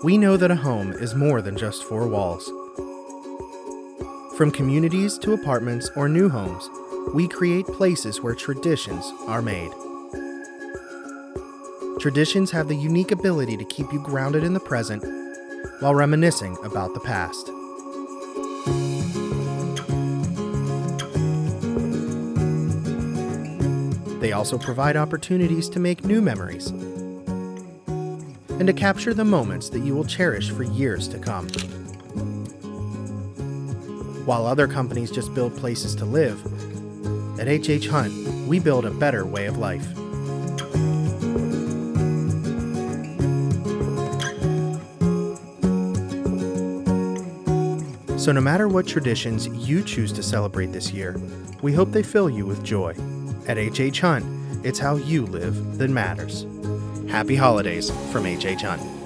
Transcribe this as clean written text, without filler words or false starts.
We know that a home is more than just four walls. From communities to apartments or new homes, we create places where traditions are made. Traditions have the unique ability to keep you grounded in the present while reminiscing about the past. They also provide opportunities to make new memories and to capture the moments that you will cherish for years to come. While other companies just build places to live, at HHHunt, we build a better way of life. So no matter what traditions you choose to celebrate this year, we hope they fill you with joy. At HHHunt, it's how you live that matters. Happy holidays from HHHunt.